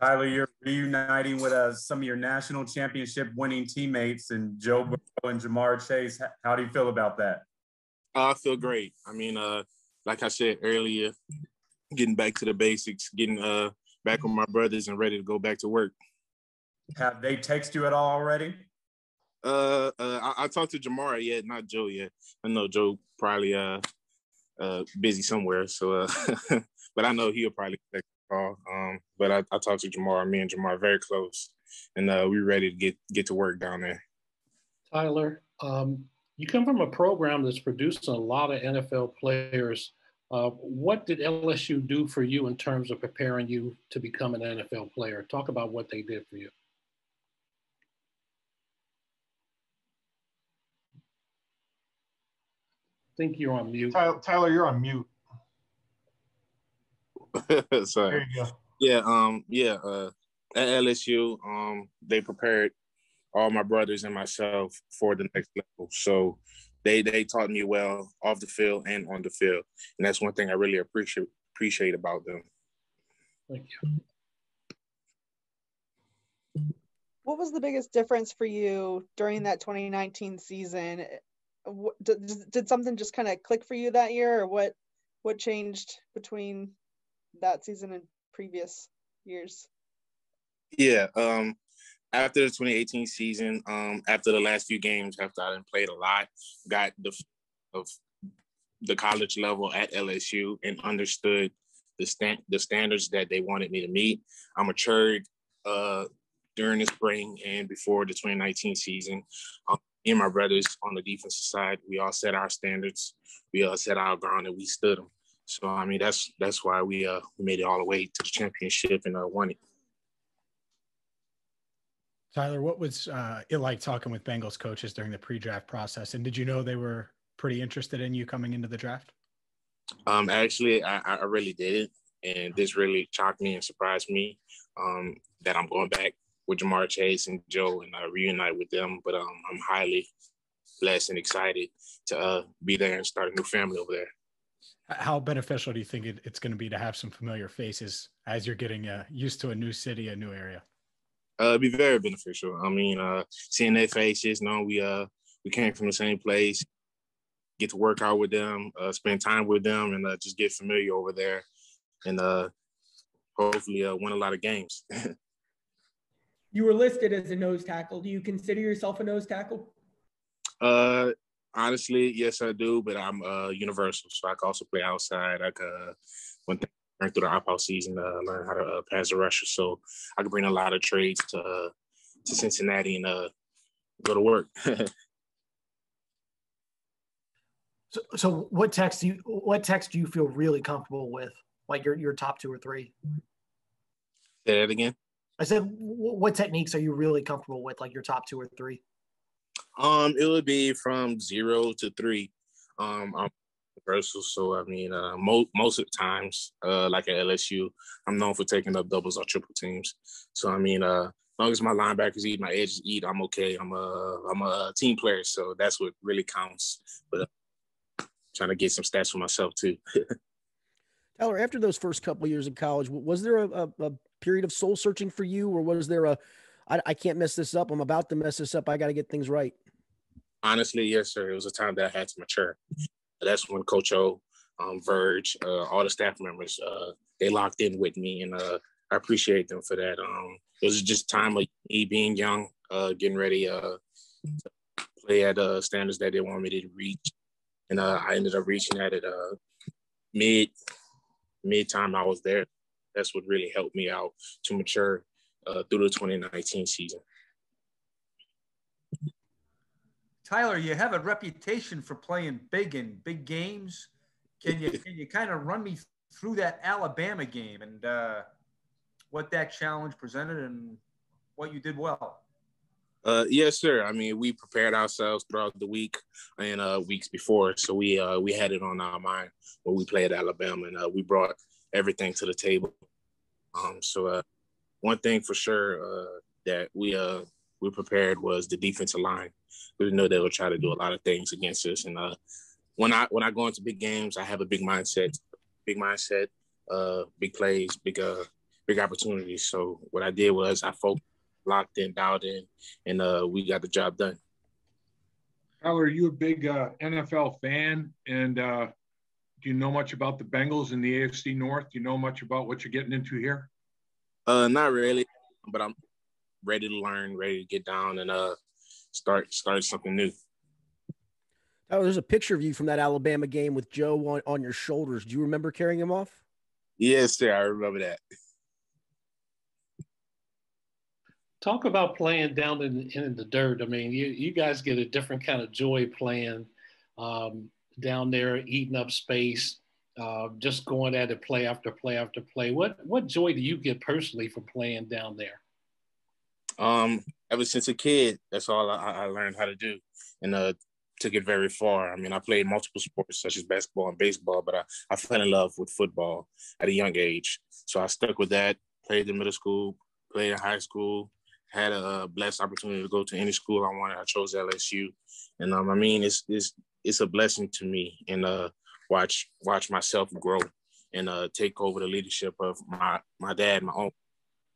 Tyler, you're reuniting with some of your national championship winning teammates and Joe Burrow and Jamar Chase. How do you feel about that? I feel great. I mean, like I said earlier, getting back to the basics, getting back with my brothers and ready to go back to work. Have they texted you at all already? I talked to Jamar yet, not Joe yet. I know Joe probably busy somewhere, so but I know he'll probably take a call. But I talked to Jamar. Me and Jamar are very close, and we're ready to get to work down there. Tyler, you come from a program that's producing a lot of NFL players. What did LSU do for you in terms of preparing you to become an NFL player? Talk about what they did for you. I think you're on mute. Tyler, you're on mute. Sorry. There you go. Yeah, at LSU, they prepared all my brothers and myself for the next level. So they taught me well off the field and on the field. And that's one thing I really appreciate about them. Thank you. What was the biggest difference for you during that 2019 season? Did something just kind of click for you that year, or what changed between that season and previous years? Yeah, after the 2018 season, after the last few games, after I played a lot, got the college level at LSU and understood the standards that they wanted me to meet. I matured during the spring and before the 2019 season. Me and my brothers on the defensive side, we all set our standards. We all set our ground and we stood them. So, I mean, that's why we made it all the way to the championship and won it. Tyler, what was it like talking with Bengals coaches during the pre-draft process? And did you know they were pretty interested in you coming into the draft? Actually, I really didn't. And this really shocked me and surprised me that I'm going back with Jamar Chase and Joe and reunite with them. But I'm highly blessed and excited to be there and start a new family over there. How beneficial do you think it's going to be to have some familiar faces as you're getting used to a new city, a new area? It'd be very beneficial. I mean, seeing their faces, we came from the same place, get to work out with them, spend time with them, and just get familiar over there, and hopefully win a lot of games. You were listed as a nose tackle. Do you consider yourself a nose tackle? Honestly, yes, I do, but I'm universal, so I can also play outside. I could learn through the opt-out season, learn how to pass the rusher, so I could bring a lot of trades to Cincinnati and go to work. So what text do you feel really comfortable with? Like your top two or three? Say that again. I said, what techniques are you really comfortable with? Like your top two or three? It would be from 0 to 3. I'm universal, so I mean, most of the times, like at LSU, I'm known for taking up doubles or triple teams. So I mean, as long as my linebackers eat, my edges eat, I'm okay. I'm a team player, so that's what really counts. But trying to get some stats for myself too. Tyler, after those first couple of years in college, was there a period of soul searching for you, or was there I can't mess this up, I'm about to mess this up, I got to get things right? Honestly, yes, sir. It was a time that I had to mature. That's when Coach O, Verge, all the staff members, they locked in with me, and I appreciate them for that. It was just time of me being young, getting ready to play at standards that they want me to reach, and I ended up reaching at it mid-time I was there. That's what really helped me out to mature through the 2019 season. Tyler, you have a reputation for playing big in big games. Can you kind of run me through that Alabama game and what that challenge presented and what you did well? Yes, sir. I mean, we prepared ourselves throughout the week and weeks before, so we had it on our mind when we played Alabama, and we brought everything to the table. So one thing for sure that we prepared was the defensive line. We know they will try to do a lot of things against us, and when I go into big games, I have a big mindset, big plays, big big opportunities. So what I did was I focused, locked in, dialed in, and we got the job done. Tyler, are you a big NFL fan? And do you know much about the Bengals in the AFC North? Do you know much about what you're getting into here? Not really, but I'm ready to learn, ready to get down and start something new. Oh, there's a picture of you from that Alabama game with Joe on your shoulders. Do you remember carrying him off? Yes, sir. I remember that. Talk about playing down in the dirt. I mean, you guys get a different kind of joy playing down there, eating up space, just going at it play after play after play. What joy do you get personally from playing down there? Ever since a kid, that's all I learned how to do, and took it very far. I mean, I played multiple sports such as basketball and baseball, but I fell in love with football at a young age. So I stuck with that, played in middle school, played in high school, had a blessed opportunity to go to any school I wanted. I chose LSU. And I mean, it's a blessing to me, and watch myself grow and take over the leadership of my dad, my own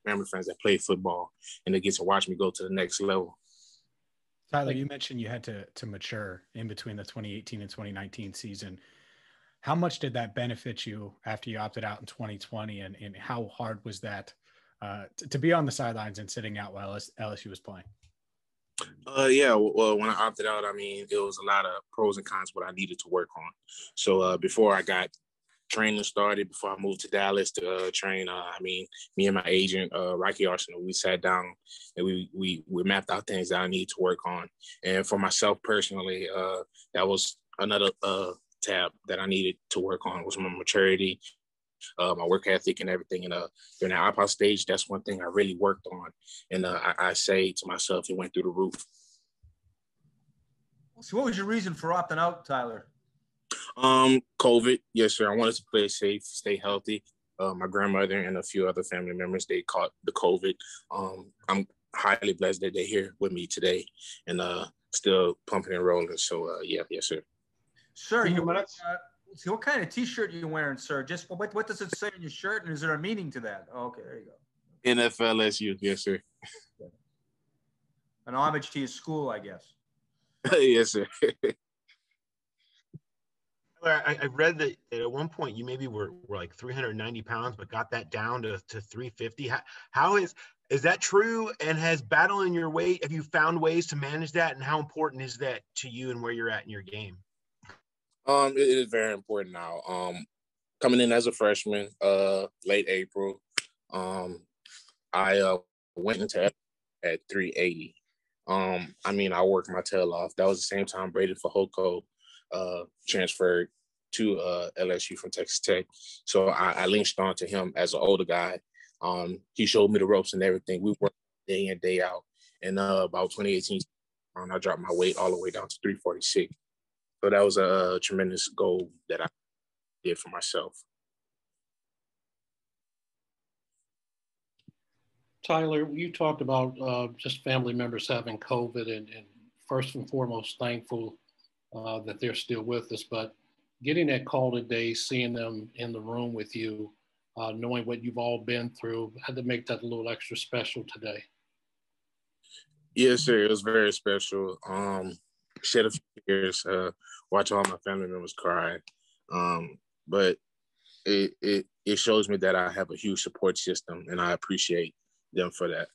family friends that play football, and they get to watch me go to the next level. Tyler, you mentioned you had to mature in between the 2018 and 2019 season. How much did that benefit you after you opted out in 2020, and how hard was that to be on the sidelines and sitting out while LSU was playing? Yeah, well, when I opted out, I mean, there was a lot of pros and cons what I needed to work on. So before I got training started, before I moved to Dallas to train, I mean, me and my agent, Rocky Arsenal, we sat down and we mapped out things that I needed to work on. And for myself personally, that was another tab that I needed to work on, was my maturity, my work ethic and everything. And during the opt-out stage, that's one thing I really worked on. And I say to myself, it went through the roof. So what was your reason for opting out, Tyler? COVID. Yes, sir. I wanted to play safe, stay healthy. My grandmother and a few other family members, they caught the COVID. I'm highly blessed that they're here with me today and still pumping and rolling. So yes, sir. Sir, what kind of T-shirt are you wearing, sir? Just what does it say on your shirt, and is there a meaning to that? Oh, okay, there you go. NFL LSU, yes, sir. An homage to your school, I guess. Yes, sir. I read that at one point you maybe were like 390 pounds, but got that down to 350. How is that true? And has battling your weight, have you found ways to manage that? And how important is that to you and where you're at in your game? It is very important now. Coming in as a freshman, late April, I went into at 380. I mean, I worked my tail off. That was the same time Braden Fajoko transferred to LSU from Texas Tech. So I linked on to him as an older guy. He showed me the ropes and everything. We worked day in, day out. And about 2018, I dropped my weight all the way down to 346. So that was a tremendous goal that I did for myself. Tyler, you talked about just family members having COVID, and first and foremost, thankful that they're still with us. But getting that call today, seeing them in the room with you, knowing what you've all been through, had to make that a little extra special today. Yes, sir. It was very special. Shed a few tears, watch all my family members cry. But it shows me that I have a huge support system, and I appreciate them for that.